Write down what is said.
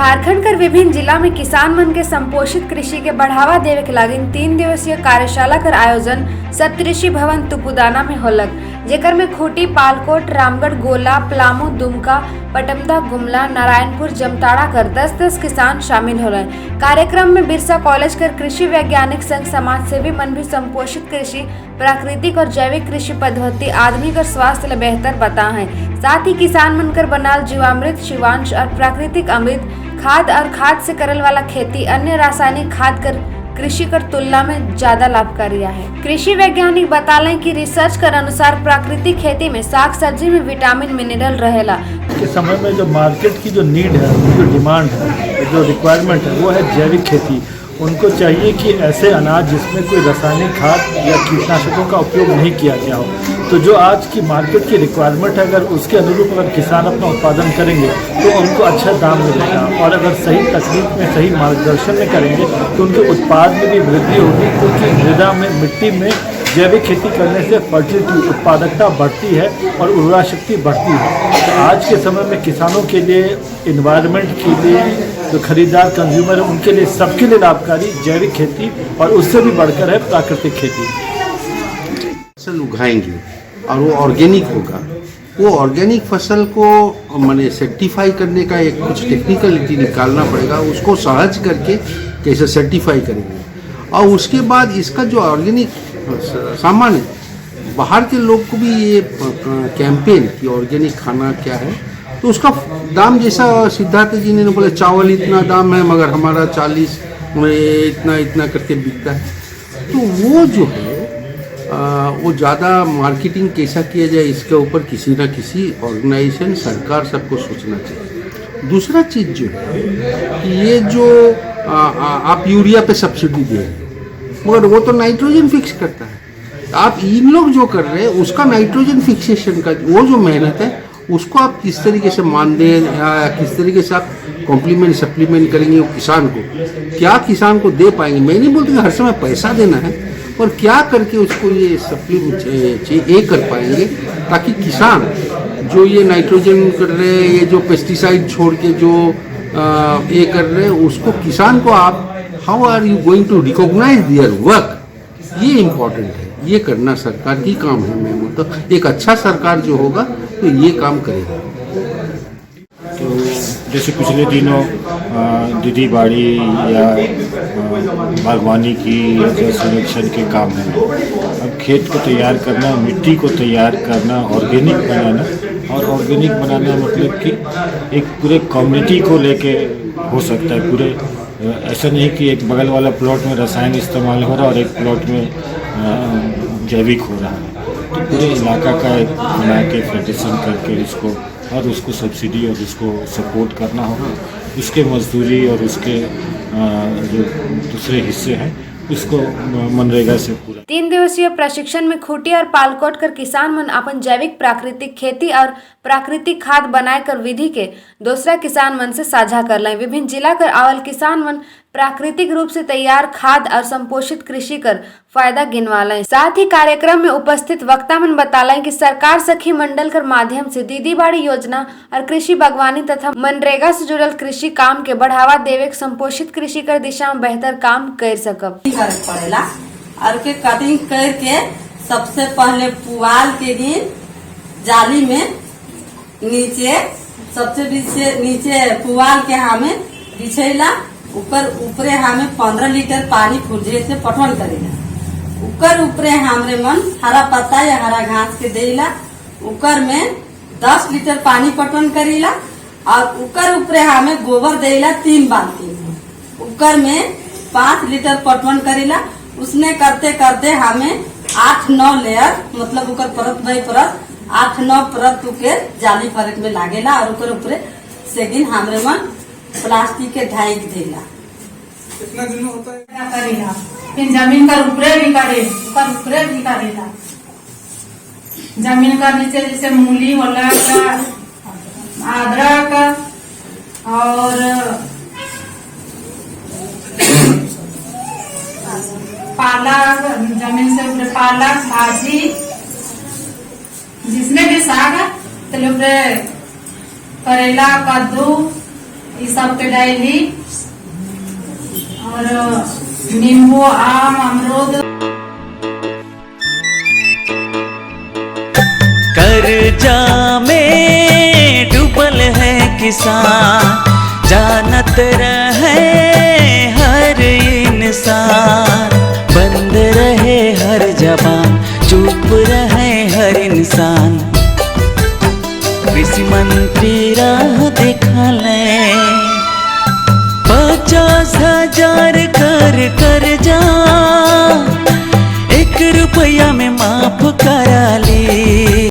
झारखंड कर विभिन्न जिला में किसान मन के संपोषित कृषि के बढ़ावा देवे के लागी 3 दिवसीय कार्यशाला कर आयोजन सप्तऋषि भवन तुपुदाना में होलक, जेकर में खूंटी, पालकोट, रामगढ़, गोला, पलामू, दुमका, पटमदा, गुमला, नारायणपुर, जमताड़ा कर 10-10 किसान शामिल हो रहे। कार्यक्रम में बिरसा कॉलेज कर कृषि वैज्ञानिक संघ समाज सेवी मन भी संपोषित कृषि, प्राकृतिक और जैविक कृषि पद्धति आदमी कर स्वास्थ्य ले बेहतर बता है। साथ ही किसान मनकर बनाल जीवामृत, शिवांश और प्राकृतिक अमृत खाद और खाद से करल वाला खेती अन्य रासायनिक खाद कर कृषि कर तुलना में ज्यादा लाभकारी है। कृषि वैज्ञानिक बतालें कि रिसर्च कर अनुसार प्राकृतिक खेती में साग सब्जी में विटामिन मिनरल रहेला। के समय में जो मार्केट की जो नीड है, जो डिमांड है, जो रिक्वायरमेंट है वो है जैविक खेती। उनको चाहिए कि ऐसे अनाज जिसमें कोई रासायनिक खाद या कीटनाशकों का उपयोग नहीं किया गया हो। तो जो आज की मार्केट की रिक्वायरमेंट है, अगर उसके अनुरूप अगर किसान अपना उत्पादन करेंगे तो उनको अच्छा दाम मिलेगा, और अगर सही तकनीक में, सही मार्गदर्शन में करेंगे तो उनके उत्पाद में भी वृद्धि होगी, क्योंकि मृदा में, मिट्टी में जैविक खेती करने से फर्टिलिटी, उत्पादकता बढ़ती है और उर्वरा शक्ति बढ़ती है। तो आज के समय में किसानों के लिए, इन्वायरमेंट के लिए, जो खरीदार कंज्यूमर है उनके लिए, सबके लिए लाभकारी जैविक खेती और उससे भी बढ़कर है प्राकृतिक खेती। फसल उगाएंगे और वो ऑर्गेनिक होगा, वो ऑर्गेनिक फसल को माने सर्टिफाई करने का एक कुछ टेक्निकलिटी निकालना पड़ेगा, उसको सहज करके कैसे सर्टिफाई करेंगे। और उसके बाद इसका जो ऑर्गेनिक सामान है, बाहर के लोग को भी ये कैंपेन कि ऑर्गेनिक खाना क्या है, तो उसका दाम जैसा सिद्धार्थ जी ने बोला चावल इतना दाम है मगर हमारा 40 इतना इतना करके बिकता है। तो वो जो है वो ज़्यादा मार्केटिंग कैसा किया जाए इसके ऊपर किसी ना किसी ऑर्गेनाइजेशन, सरकार सबको सोचना चाहिए। दूसरा चीज़ जो है कि ये जो आप यूरिया पे सब्सिडी दे रहे हैं, मगर वो तो नाइट्रोजन फिक्स करता है। आप इन लोग जो कर रहे हैं उसका नाइट्रोजन फिक्सेशन का वो जो मेहनत है उसको आप किस तरीके से मान दें या किस तरीके से आप कॉम्प्लीमेंट सप्लीमेंट करेंगे वो किसान को, क्या किसान को दे पाएंगे। मैं नहीं बोलती हर समय पैसा देना है, और क्या करके उसको ये सप्लीमेंट ये कर पाएंगे ताकि किसान जो ये नाइट्रोजन कर रहे हैं, ये जो पेस्टिसाइड छोड़ के जो ये कर रहे हैं, उसको किसान को आप how are you going to recognise their work, ये इम्पोर्टेंट है। ये करना सरकार की काम है। मैं मतलब एक अच्छा सरकार जो होगा तो ये काम करेगा। तो जैसे पिछले दिनों दीदी बाड़ी या बागवानी की या संरक्षण के काम है, अब खेत को तैयार करना, मिट्टी को तैयार करना, ऑर्गेनिक बनाना। और ऑर्गेनिक बनाना मतलब कि एक पूरे कम्युनिटी को लेके हो सकता है। पूरे ऐसा नहीं कि एक बगल वाला प्लॉट में रसायन इस्तेमाल हो रहा और एक प्लॉट में जैविक हो रहा है। तो पूरे इलाका का एक बना के फेडरेशन करके इसको और उसको सब्सिडी और उसको सपोर्ट करना होगा। उसके मजदूरी और उसके जो दूसरे हिस्से हैं उसको मनरेगा से पूरा। 3 दिवसीय प्रशिक्षण में खूंटी और पालकोट कर किसान मन अपन जैविक प्राकृतिक खेती और प्राकृतिक खाद बनाए कर विधि के दूसरा किसान मन से साझा कर लें। विभिन्न जिला कर आवल किसान मन प्राकृतिक रूप से तैयार खाद और संपोषित कृषि कर फायदा गिनवा लें। साथ ही कार्यक्रम में उपस्थित वक्ता मन बतालें कि सरकार सखी मंडल कर माध्यम से दीदी बाड़ी योजना और कृषि बागवानी तथा मनरेगा से जुड़ल कृषि काम के बढ़ावा देवे संपोषित कृषि कर दिशा में बेहतर काम कर सकब। पड़ेला और के कटिंग करके सबसे पहले पुआल के दिन जाली में नीचे सबसे नीचे पुआल के हमें बिछेला, ऊपरे हमें 15 लीटर पानी फुर्जे से पठन करेला। ऊपरे हमरे मन हरा पत्ता या हरा घास के देला, उकर में 10 लीटर पानी पटवन करेला और ऊपरे हमें गोबर देला 3 बाल्टी, उकर में 5 लीटर पटवन करेला। उसने करते करते हमें 8-9 लेयर मतलब उकर परत बाई परत 8-9 परत के जाली परत में लागेला और उकर ऊपरे से दिन हमरे मन प्लास्टिक के ढाई देला। कितना दिन में होता है करेला, फिर जमीन का ऊपरे भी करेला। जमीन का नीचे जैसे मूली वाला अदरक और पालक, जमीन से ऊपर पालक भाजी जिसमें भी साग है तो करेला, कद्दू ये सब के डाली और नींबू आम अमरूद। कर्जा में डूबल है किसान, जानत रहे हर इंसान, बंद रहे हर जबान, चुप रहे हर इंसान। कृषि मंत्री राह दिखाले 50,000 कर कर्जा 1 रुपया में माफ करा ली।